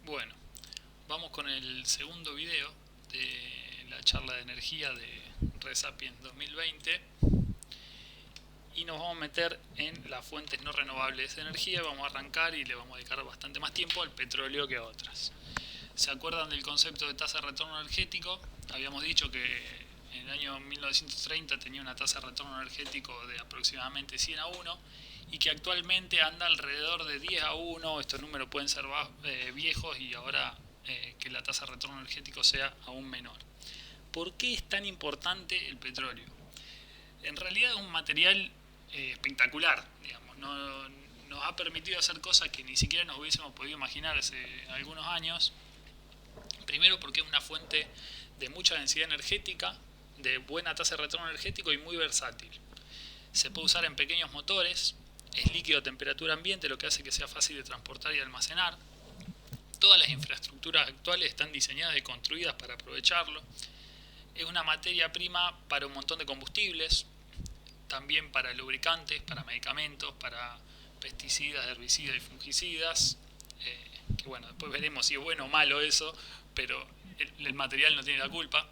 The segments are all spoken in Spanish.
Bueno, vamos con el segundo video de la charla de energía de Resapiens 2020 y nos vamos a meter en las fuentes no renovables de energía. Vamos a arrancar y le vamos a dedicar bastante más tiempo al petróleo que a otras. ¿Se acuerdan del concepto de tasa de retorno energético? Habíamos dicho que en el año 1930 tenía una tasa de retorno energético de aproximadamente 100 a 1 y que actualmente anda alrededor de 10 a 1. Estos números pueden ser viejos y ahora que la tasa de retorno energético sea aún menor. ¿Por qué es tan importante el petróleo? En realidad es un material espectacular, digamos. Nos ha permitido hacer cosas que ni siquiera nos hubiésemos podido imaginar hace algunos años. Primero porque es una fuente de mucha densidad energética, de buena tasa de retorno energético y muy versátil. Se puede usar en pequeños motores, es líquido a temperatura ambiente, lo que hace que sea fácil de transportar y almacenar. Todas las infraestructuras actuales están diseñadas y construidas para aprovecharlo. Es una materia prima para un montón de combustibles, también para lubricantes, para medicamentos, para pesticidas, herbicidas y fungicidas. Que bueno, después veremos si es bueno o malo eso, pero el material no tiene la culpa.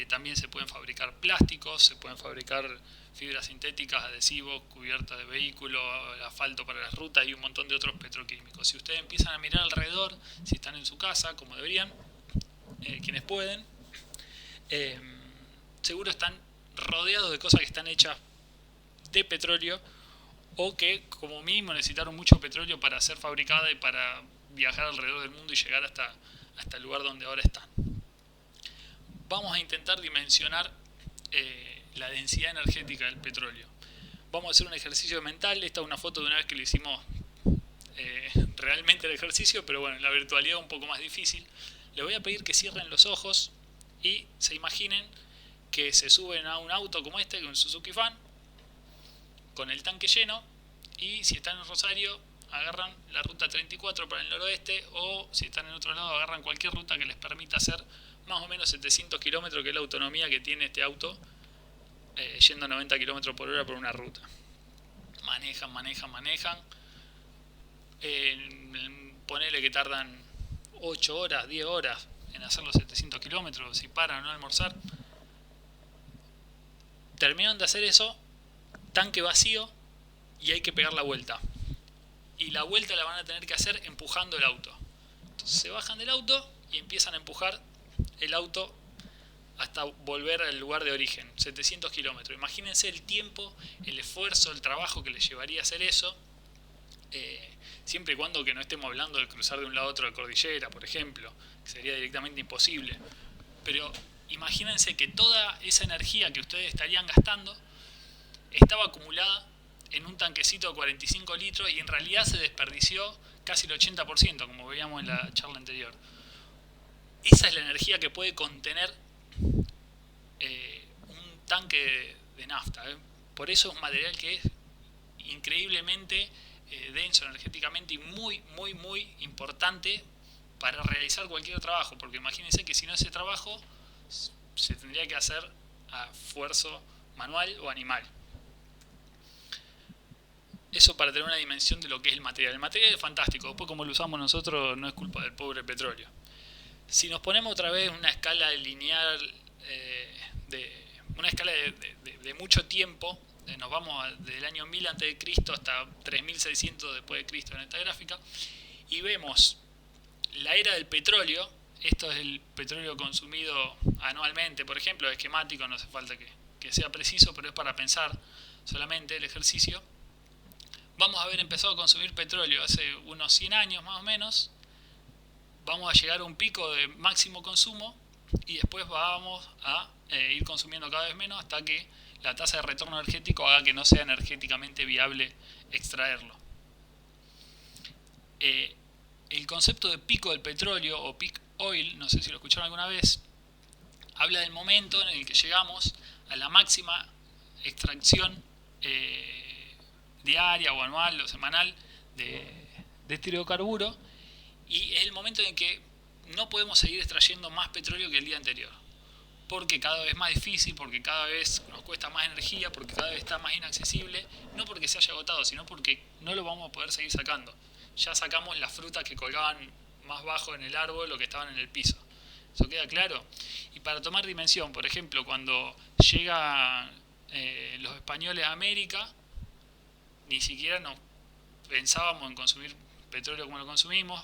También se pueden fabricar plásticos, se pueden fabricar fibras sintéticas, adhesivos, cubiertas de vehículos, asfalto para las rutas y un montón de otros petroquímicos. Si ustedes empiezan a mirar alrededor, si están en su casa, como deberían, quienes pueden, seguro están rodeados de cosas que están hechas de petróleo o que como mínimo necesitaron mucho petróleo para ser fabricada y para viajar alrededor del mundo y llegar hasta el lugar donde ahora están. Vamos a intentar dimensionar la densidad energética del petróleo. Vamos a hacer un ejercicio mental. Esta es una foto de una vez que le hicimos realmente el ejercicio, pero bueno, en la virtualidad es un poco más difícil. Les voy a pedir que cierren los ojos y se imaginen que se suben a un auto como este, un Suzuki Fan, con el tanque lleno, y si están en Rosario agarran la ruta 34 para el noroeste, o si están en otro lado agarran cualquier ruta que les permita hacer más o menos 700 kilómetros, que es la autonomía que tiene este auto, yendo a 90 kilómetros por hora por una ruta. Manejan. Ponele que tardan 8 horas, 10 horas en hacer los 700 kilómetros, si paran a no almorzar. Terminan de hacer eso, tanque vacío, y hay que pegar la vuelta. Y la vuelta la van a tener que hacer empujando el auto. Entonces se bajan del auto y empiezan a empujar el auto hasta volver al lugar de origen, 700 kilómetros. Imagínense el tiempo, el esfuerzo, el trabajo que les llevaría a hacer eso, siempre y cuando que no estemos hablando de cruzar de un lado a otro de cordillera, por ejemplo, que sería directamente imposible. Pero imagínense que toda esa energía que ustedes estarían gastando estaba acumulada en un tanquecito de 45 litros y en realidad se desperdició casi el 80%, como veíamos en la charla anterior. Esa es la energía que puede contener un tanque de nafta. Por eso es un material que es increíblemente denso energéticamente y muy importante para realizar cualquier trabajo, porque imagínense que si no, ese trabajo se tendría que hacer a esfuerzo manual o animal. Eso para tener una dimensión de lo que es el material. El material es fantástico, después como lo usamos nosotros no es culpa del pobre petróleo. Si nos ponemos otra vez una escala lineal, una escala de mucho tiempo, nos vamos del año 1000 a.C. hasta 3600 después de Cristo en esta gráfica, y vemos la era del petróleo. Esto es el petróleo consumido anualmente, por ejemplo, esquemático, no hace falta que sea preciso, pero es para pensar solamente el ejercicio. Vamos a haber empezado a consumir petróleo hace unos 100 años más o menos. Vamos a llegar a un pico de máximo consumo y después vamos a ir consumiendo cada vez menos hasta que la tasa de retorno energético haga que no sea energéticamente viable extraerlo. El concepto de pico del petróleo o peak oil, no sé si lo escucharon alguna vez, habla del momento en el que llegamos a la máxima extracción diaria o anual o semanal de este hidrocarburo, y es el momento en que no podemos seguir extrayendo más petróleo que el día anterior, porque cada vez es más difícil, porque cada vez nos cuesta más energía, porque cada vez está más inaccesible, no porque se haya agotado, sino porque no lo vamos a poder seguir sacando. Ya sacamos las frutas que colgaban más bajo en el árbol o que estaban en el piso. ¿Eso queda claro? Y para tomar dimensión, por ejemplo, cuando llegan los españoles a América, ni siquiera nos pensábamos en consumir petróleo como lo consumimos.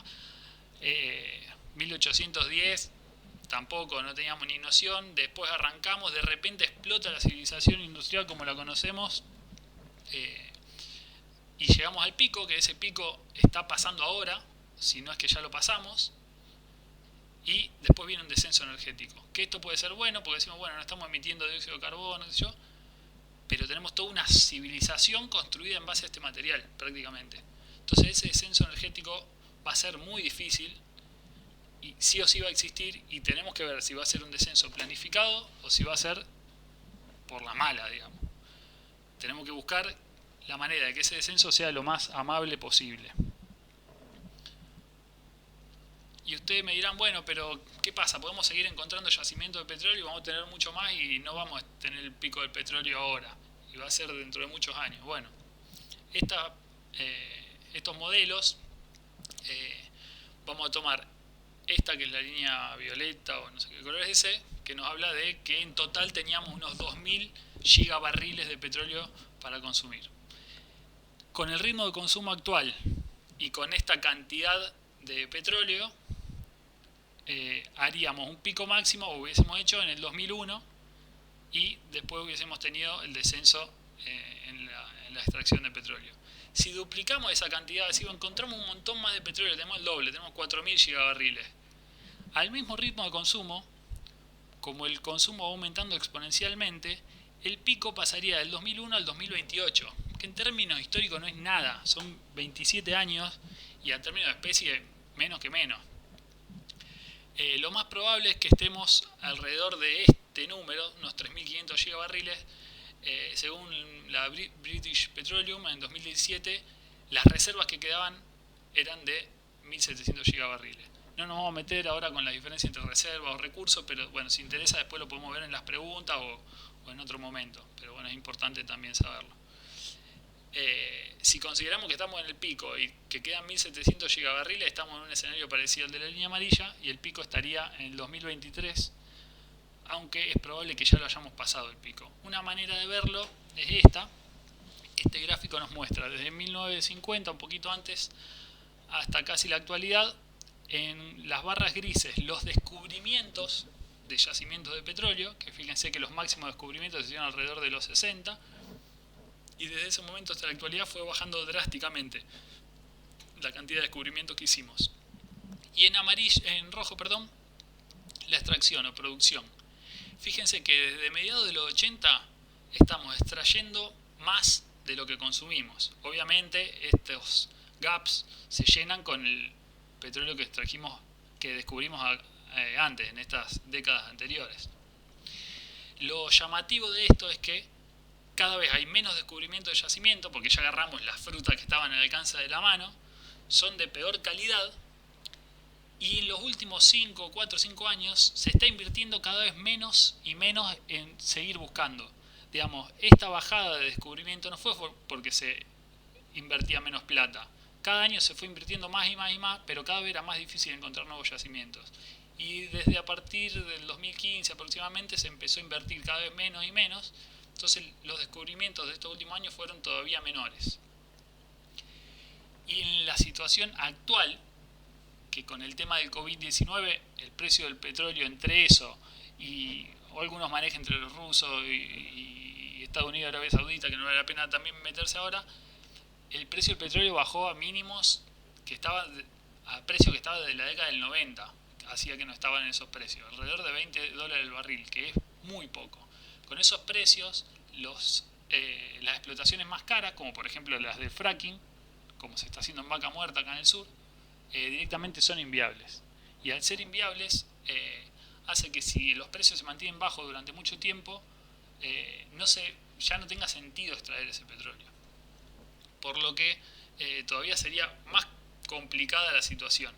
1810 tampoco, no teníamos ni noción. Después arrancamos, de repente explota la civilización industrial como la conocemos, y llegamos al pico, que ese pico está pasando ahora, si no es que ya lo pasamos, y después viene un descenso energético. Que esto puede ser bueno, porque decimos, bueno, no estamos emitiendo dióxido de carbono, qué sé yo, pero tenemos toda una civilización construida en base a este material, prácticamente. Entonces ese descenso energético va a ser muy difícil, y sí o sí va a existir, y tenemos que ver si va a ser un descenso planificado o si va a ser por la mala, digamos. Tenemos que buscar la manera de que ese descenso sea lo más amable posible. Y ustedes me dirán, bueno, pero ¿qué pasa? Podemos seguir encontrando yacimientos de petróleo y vamos a tener mucho más y no vamos a tener el pico del petróleo ahora. Y va a ser dentro de muchos años. Bueno, estos modelos, vamos a tomar esta que es la línea violeta o no sé qué color es ese, que nos habla de que en total teníamos unos 2000 gigabarriles de petróleo para consumir. Con el ritmo de consumo actual y con esta cantidad de petróleo, haríamos un pico máximo, o hubiésemos hecho en el 2001, y después hubiésemos tenido el descenso en la extracción de petróleo. Si duplicamos esa cantidad, si encontramos un montón más de petróleo, tenemos el doble, tenemos 4000 gigabarriles. Al mismo ritmo de consumo, como el consumo va aumentando exponencialmente, el pico pasaría del 2001 al 2028, que en términos históricos no es nada, son 27 años, y en términos de especie, menos que menos. Lo más probable es que estemos alrededor de este número, unos 3500 gigabarriles. Según la British Petroleum, en 2017 las reservas que quedaban eran de 1700 gigabarriles. No nos vamos a meter ahora con la diferencia entre reservas o recursos, pero bueno, si interesa después lo podemos ver en las preguntas o en otro momento, pero bueno, es importante también saberlo. Si consideramos que estamos en el pico y que quedan 1700 gigabarriles, estamos en un escenario parecido al de la línea amarilla, y el pico estaría en el 2023, aunque es probable que ya lo hayamos pasado el pico. Una manera de verlo es esta. Este gráfico nos muestra desde 1950, un poquito antes, hasta casi la actualidad, en las barras grises, los descubrimientos de yacimientos de petróleo, que fíjense que los máximos descubrimientos se hicieron alrededor de los 60, y desde ese momento hasta la actualidad fue bajando drásticamente la cantidad de descubrimientos que hicimos. Y en rojo, la extracción o producción. Fíjense que desde mediados de los 80 estamos extrayendo más de lo que consumimos. Obviamente estos gaps se llenan con el petróleo que descubrimos antes, en estas décadas anteriores. Lo llamativo de esto es que cada vez hay menos descubrimientos de yacimiento, porque ya agarramos las frutas que estaban al alcance de la mano, son de peor calidad, y en los últimos 4 o 5 años se está invirtiendo cada vez menos y menos en seguir buscando. Digamos, esta bajada de descubrimiento no fue porque se invertía menos plata. Cada año se fue invirtiendo más y más y más, pero cada vez era más difícil encontrar nuevos yacimientos. Y desde a partir del 2015 aproximadamente se empezó a invertir cada vez menos y menos. Entonces los descubrimientos de estos últimos años fueron todavía menores. Y en la situación actual, que con el tema del COVID-19, el precio del petróleo entre eso y algunos manejes entre los rusos y Estados Unidos y Arabia Saudita, que no vale la pena también meterse ahora, el precio del petróleo bajó a mínimos a precios que estaba desde la década del 90, hacía que no estaban en esos precios, alrededor de $20 el barril, que es muy poco. Con esos precios, las explotaciones más caras, como por ejemplo las del fracking, como se está haciendo en Vaca Muerta acá en el sur, directamente son inviables. Y al ser inviables, hace que si los precios se mantienen bajos durante mucho tiempo, ya no tenga sentido extraer ese petróleo. Por lo que todavía sería más complicada la situación.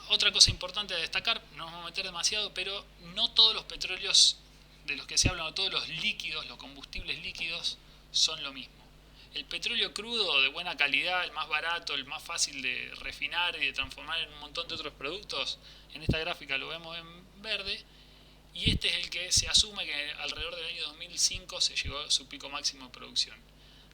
Otra cosa importante a destacar, no nos vamos a meter demasiado, pero no todos los petróleos de los que se hablan, o todos los líquidos, los combustibles líquidos, son lo mismo. El petróleo crudo de buena calidad, el más barato, el más fácil de refinar y de transformar en un montón de otros productos, en esta gráfica lo vemos en verde, y este es el que se asume que alrededor del año 2005 se llegó a su pico máximo de producción.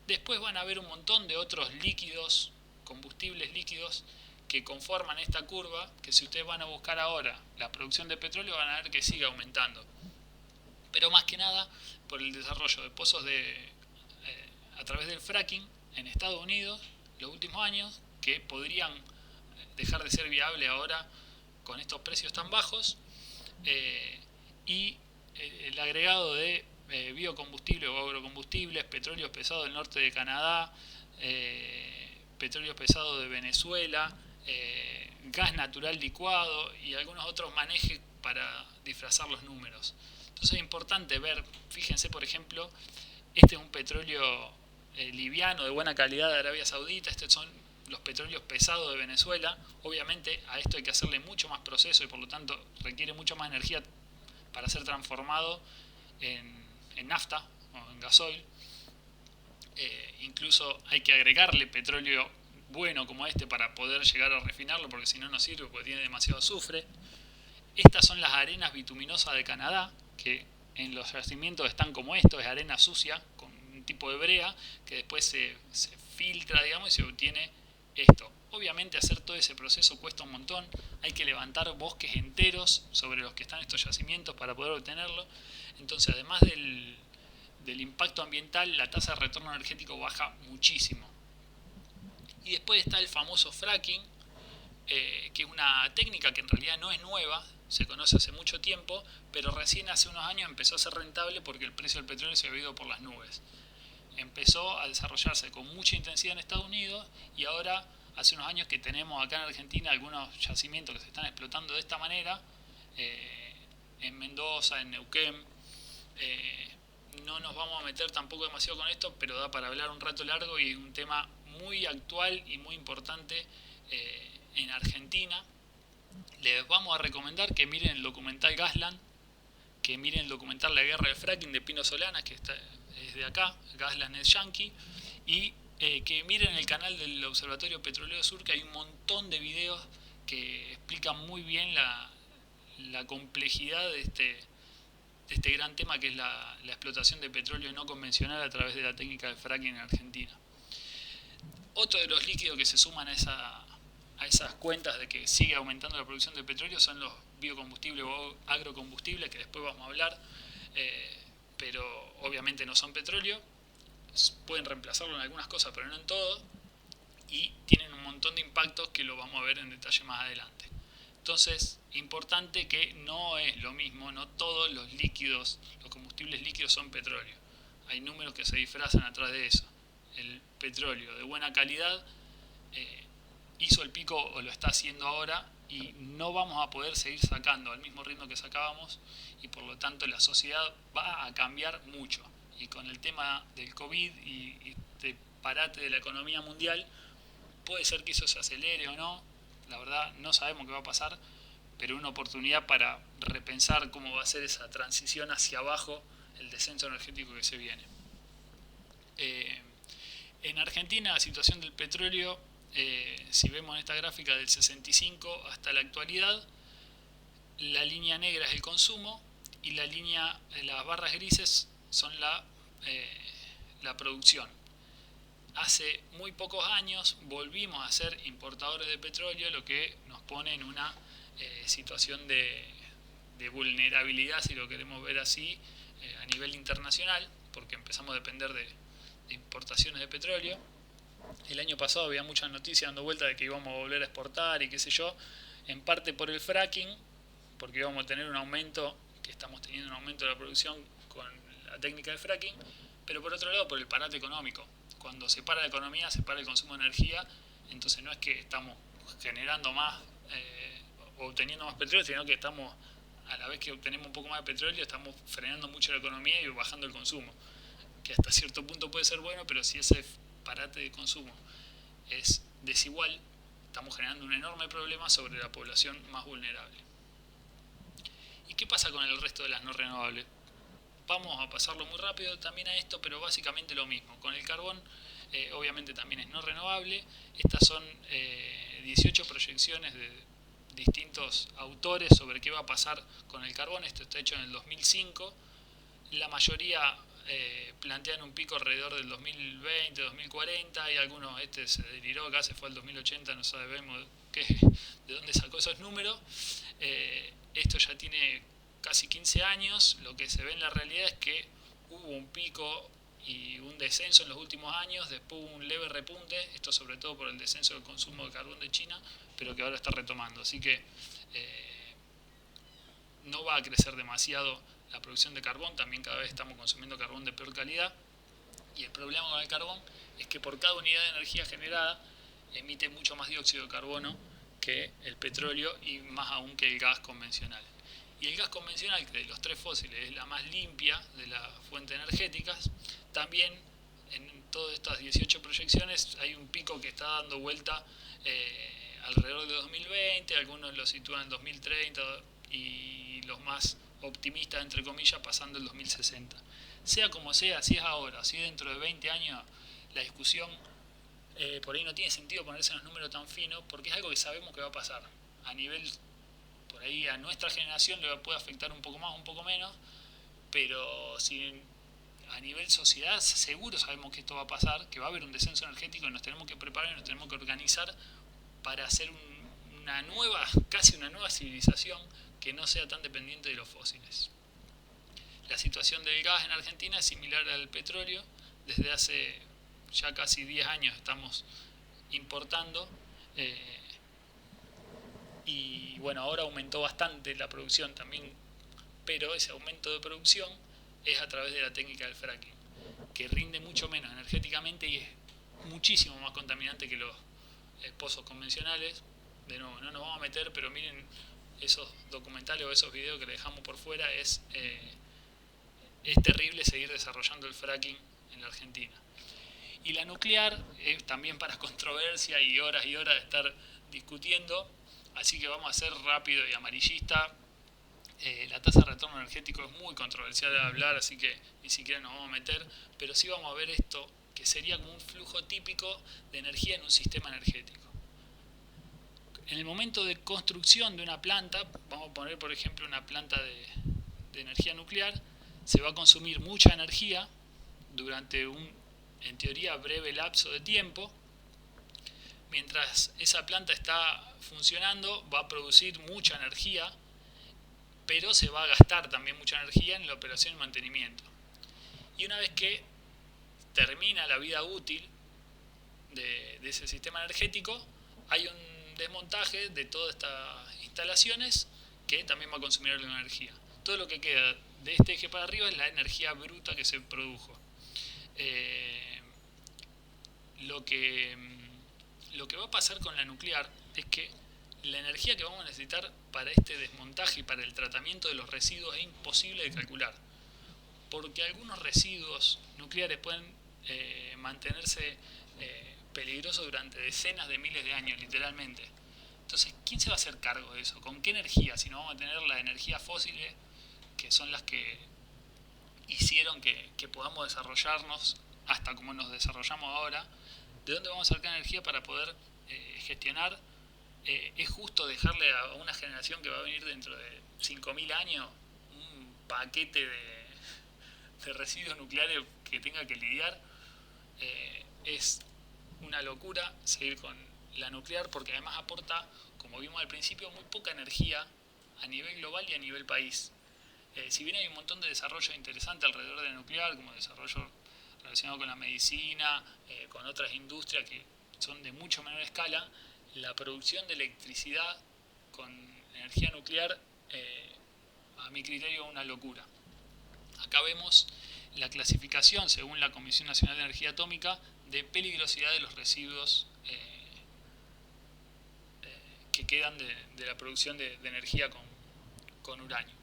Después van a haber un montón de otros líquidos, combustibles líquidos, que conforman esta curva, que si ustedes van a buscar ahora la producción de petróleo van a ver que sigue aumentando. Pero más que nada por el desarrollo de pozos a través del fracking en Estados Unidos los últimos años, que podrían dejar de ser viable ahora con estos precios tan bajos, y el agregado de biocombustibles o agrocombustibles, petróleos pesados del norte de Canadá, petróleos pesados de Venezuela, gas natural licuado y algunos otros manejes para disfrazar los números. Entonces es importante ver, fíjense por ejemplo, este es un petróleo liviano de buena calidad de Arabia Saudita, estos son los petróleos pesados de Venezuela. Obviamente a esto hay que hacerle mucho más proceso y por lo tanto requiere mucha más energía para ser transformado en nafta o en gasoil. Incluso hay que agregarle petróleo bueno como este para poder llegar a refinarlo, porque si no, no sirve porque tiene demasiado azufre. Estas son las arenas bituminosas de Canadá, que en los yacimientos están como esto, es arena sucia con un tipo de brea que después se filtra, digamos, y se obtiene esto. Obviamente hacer todo ese proceso cuesta un montón, hay que levantar bosques enteros sobre los que están estos yacimientos para poder obtenerlo. Entonces, además del impacto ambiental, la tasa de retorno energético baja muchísimo. Y después está el famoso fracking, que es una técnica que en realidad no es nueva, se conoce hace mucho tiempo, pero recién hace unos años empezó a ser rentable porque el precio del petróleo se había ido por las nubes. Empezó a desarrollarse con mucha intensidad en Estados Unidos y ahora hace unos años que tenemos acá en Argentina algunos yacimientos que se están explotando de esta manera, en Mendoza, en Neuquén. No nos vamos a meter tampoco demasiado con esto, pero da para hablar un rato largo y es un tema muy actual y muy importante en Argentina. Les vamos a recomendar que miren el documental Gasland, que miren el documental La Guerra del Fracking de Pino Solanas, que es de acá, Gasland es yankee, y que miren el canal del Observatorio Petrolero Sur, que hay un montón de videos que explican muy bien la complejidad de este gran tema que es la explotación de petróleo no convencional a través de la técnica de fracking en Argentina. Otro de los líquidos que se suman a esas cuentas de que sigue aumentando la producción de petróleo son los biocombustibles o agrocombustibles, que después vamos a hablar, pero obviamente no son petróleo, pueden reemplazarlo en algunas cosas pero no en todo, y tienen un montón de impactos que lo vamos a ver en detalle más adelante. Entonces, importante que no es lo mismo, no todos los líquidos, los combustibles líquidos son petróleo. Hay números que se disfrazan atrás de eso. El petróleo de buena calidad hizo el pico o lo está haciendo ahora y no vamos a poder seguir sacando al mismo ritmo que sacábamos y por lo tanto la sociedad va a cambiar mucho. Y con el tema del COVID y este parate de la economía mundial, puede ser que eso se acelere o no, la verdad no sabemos qué va a pasar, pero una oportunidad para repensar cómo va a ser esa transición hacia abajo, el descenso energético que se viene. En Argentina la situación del petróleo, si vemos en esta gráfica del 65 hasta la actualidad, la línea negra es el consumo y las barras grises son la producción. Hace muy pocos años volvimos a ser importadores de petróleo, lo que nos pone en una situación de vulnerabilidad, si lo queremos ver así, a nivel internacional, porque empezamos a depender de importaciones de petróleo. El año pasado había muchas noticias dando vuelta de que íbamos a volver a exportar y qué sé yo, en parte por el fracking, porque íbamos a tener un aumento, que estamos teniendo un aumento de la producción con la técnica de fracking, pero por otro lado por el parate económico. Cuando se para la economía, se para el consumo de energía, entonces no es que estamos generando más o obteniendo más petróleo, sino que estamos, a la vez que obtenemos un poco más de petróleo, estamos frenando mucho la economía y bajando el consumo, que hasta cierto punto puede ser bueno, pero si ese parate de consumo es desigual, estamos generando un enorme problema sobre la población más vulnerable. ¿Y qué pasa con el resto de las no renovables? Vamos a pasarlo muy rápido también a esto, pero básicamente lo mismo. Con el carbón obviamente también es no renovable. Estas son 18 proyecciones de distintos autores sobre qué va a pasar con el carbón. Esto está hecho en el 2005. La mayoría plantean un pico alrededor del 2020, 2040, y algunos, se deliró acá, se fue al 2080, no sabemos de dónde sacó esos números. Esto ya tiene casi 15 años. Lo que se ve en la realidad es que hubo un pico y un descenso en los últimos años, después hubo un leve repunte, esto sobre todo por el descenso del consumo de carbón de China, pero que ahora está retomando. Así que no va a crecer demasiado la producción de carbón, también cada vez estamos consumiendo carbón de peor calidad, y el problema con el carbón es que por cada unidad de energía generada emite mucho más dióxido de carbono que el petróleo y más aún que el gas convencional. Y el gas convencional, que de los tres fósiles es la más limpia de las fuentes energéticas, también en todas estas 18 proyecciones hay un pico que está dando vuelta alrededor de 2020, algunos lo sitúan en 2030 y los más optimistas, entre comillas, pasando el 2060. Sea como sea, si es ahora, si es dentro de 20 años, la discusión por ahí no tiene sentido ponerse en los números tan finos, porque es algo que sabemos que va a pasar. A nivel, por ahí a nuestra generación le puede afectar un poco más, un poco menos, pero si a nivel sociedad seguro sabemos que esto va a pasar, que va a haber un descenso energético y nos tenemos que preparar y nos tenemos que organizar para hacer casi una nueva civilización que no sea tan dependiente de los fósiles. La situación del gas en Argentina es similar al petróleo. Desde hace ya casi 10 años estamos importando y bueno, ahora aumentó bastante la producción también, pero ese aumento de producción es a través de la técnica del fracking, que rinde mucho menos energéticamente y es muchísimo más contaminante que los pozos convencionales. De nuevo, no nos vamos a meter, pero miren esos documentales o esos videos que le dejamos por fuera. Es terrible seguir desarrollando el fracking en la Argentina. Y la nuclear es también para controversia y horas de estar discutiendo, así que vamos a ser rápido y amarillista. La tasa de retorno energético es muy controversial de hablar, así que ni siquiera nos vamos a meter, pero sí vamos a ver esto, que sería como un flujo típico de energía en un sistema energético. En el momento de construcción de una planta, vamos a poner por ejemplo una planta de energía nuclear, se va a consumir mucha energía durante un, en teoría, breve lapso de tiempo. Mientras esa planta está funcionando, va a producir mucha energía, pero se va a gastar también mucha energía en la operación y mantenimiento. Y una vez que termina la vida útil de ese sistema energético, hay un desmontaje de todas estas instalaciones que también va a consumir energía. Todo lo que queda de este eje para arriba es la energía bruta que se produjo. Lo que va a pasar con la nuclear es que la energía que vamos a necesitar para este desmontaje y para el tratamiento de los residuos es imposible de calcular, porque algunos residuos nucleares pueden mantenerse peligrosos durante decenas de miles de años, literalmente. Entonces, ¿quién se va a hacer cargo de eso? ¿Con qué energía? Si no vamos a tener las energías fósiles, que son las que hicieron que podamos desarrollarnos hasta como nos desarrollamos ahora. ¿De dónde vamos a sacar energía para poder gestionar? ¿Es justo dejarle a una generación que va a venir dentro de 5.000 años un paquete de residuos nucleares que tenga que lidiar? Es una locura seguir con la nuclear, porque además aporta, como vimos al principio, muy poca energía a nivel global y a nivel país. Si bien hay un montón de desarrollo interesante alrededor de la nuclear, como desarrollo relacionado con la medicina, con otras industrias que son de mucho menor escala, la producción de electricidad con energía nuclear, a mi criterio, es una locura. Acá vemos la clasificación, según la Comisión Nacional de Energía Atómica, de peligrosidad de los residuos que quedan de la producción de energía con uranio.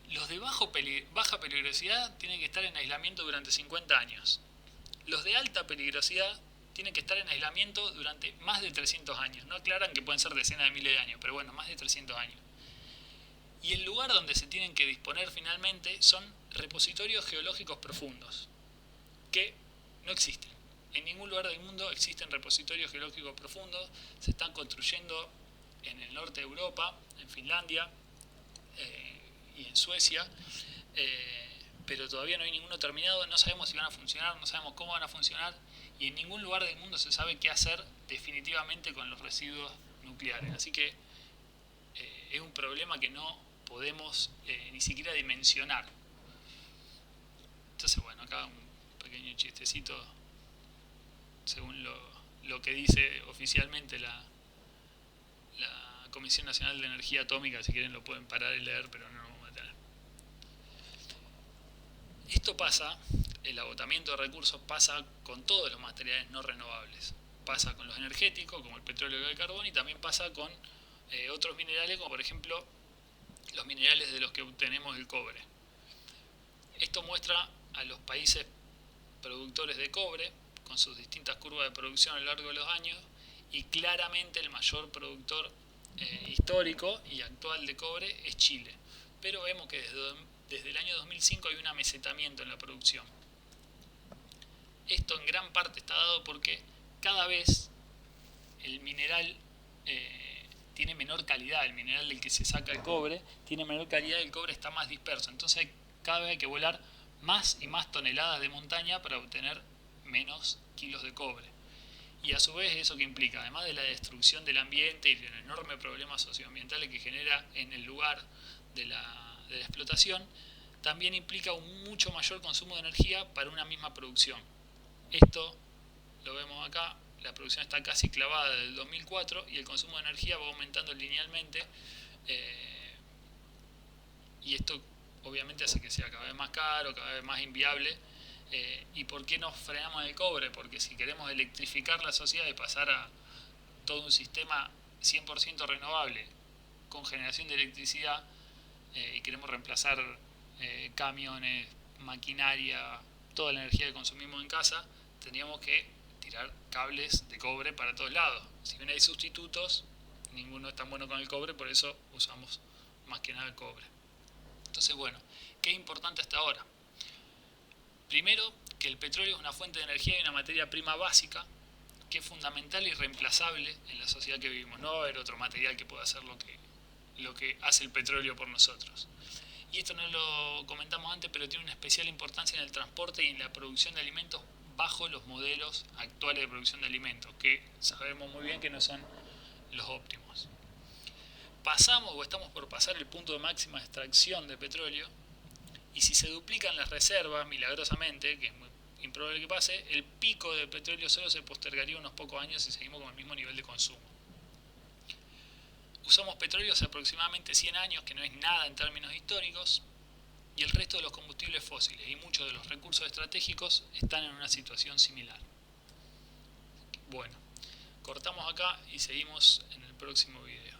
Los de baja peligrosidad tienen que estar en aislamiento durante 50 años. Los de alta peligrosidad tienen que estar en aislamiento durante más de 300 años. No aclaran que pueden ser decenas de miles de años, pero bueno, más de 300 años. Y el lugar donde se tienen que disponer finalmente son repositorios geológicos profundos, que no existen. En ningún lugar del mundo existen repositorios geológicos profundos, se están construyendo en el norte de Europa, en Finlandia y en Suecia, pero todavía no hay ninguno terminado, no sabemos si van a funcionar, no sabemos cómo van a funcionar, y en ningún lugar del mundo se sabe qué hacer definitivamente con los residuos nucleares. Así que es un problema que no podemos ni siquiera dimensionar. Entonces, bueno, acá un pequeño chistecito, según lo que dice oficialmente la Comisión Nacional de Energía Atómica. Si quieren lo pueden parar y leer, pero no lo vamos a detener. Esto pasa, el agotamiento de recursos pasa con todos los materiales no renovables. Pasa con los energéticos, como el petróleo y el carbón, y también pasa con otros minerales, como por ejemplo los minerales de los que obtenemos el cobre. Esto muestra a los países productores de cobre, con sus distintas curvas de producción a lo largo de los años, y claramente el mayor productor histórico y actual de cobre es Chile. Pero vemos que desde el año 2005 hay un amesetamiento en la producción. Esto en gran parte está dado porque cada vez el mineral tiene menor calidad, el mineral del que se saca el cobre tiene menor calidad y el cobre está más disperso. Entonces cada vez hay que volar más y más toneladas de montaña para obtener menos kilos de cobre. Y a su vez, ¿eso que implica? Además de la destrucción del ambiente y del enorme problema socioambiental que genera en el lugar de la explotación, también implica un mucho mayor consumo de energía para una misma producción. Esto lo vemos acá, la producción está casi clavada desde el 2004 y el consumo de energía va aumentando linealmente, y esto obviamente hace que sea cada vez más caro, cada vez más inviable. ¿Y por qué nos frenamos el cobre? Porque si queremos electrificar la sociedad y pasar a todo un sistema 100% renovable con generación de electricidad, y queremos reemplazar camiones, maquinaria, toda la energía que consumimos en casa, tendríamos que tirar cables de cobre para todos lados. Si bien hay sustitutos, ninguno es tan bueno con el cobre, por eso usamos más que nada el cobre. Entonces, bueno, ¿qué es importante hasta ahora? Primero, que el petróleo es una fuente de energía y una materia prima básica que es fundamental y irreemplazable en la sociedad que vivimos. No va a haber otro material que pueda hacer lo que hace el petróleo por nosotros. Y esto no lo comentamos antes, pero tiene una especial importancia en el transporte y en la producción de alimentos bajo los modelos actuales de producción de alimentos, que sabemos muy bien que no son los óptimos. Pasamos o estamos por pasar el punto de máxima extracción de petróleo, y si se duplican las reservas milagrosamente, que es muy improbable que pase, el pico de petróleo solo se postergaría unos pocos años si seguimos con el mismo nivel de consumo. Usamos petróleo hace aproximadamente 100 años, que no es nada en términos históricos, y el resto de los combustibles fósiles y muchos de los recursos estratégicos están en una situación similar. Bueno, cortamos acá y seguimos en el próximo video.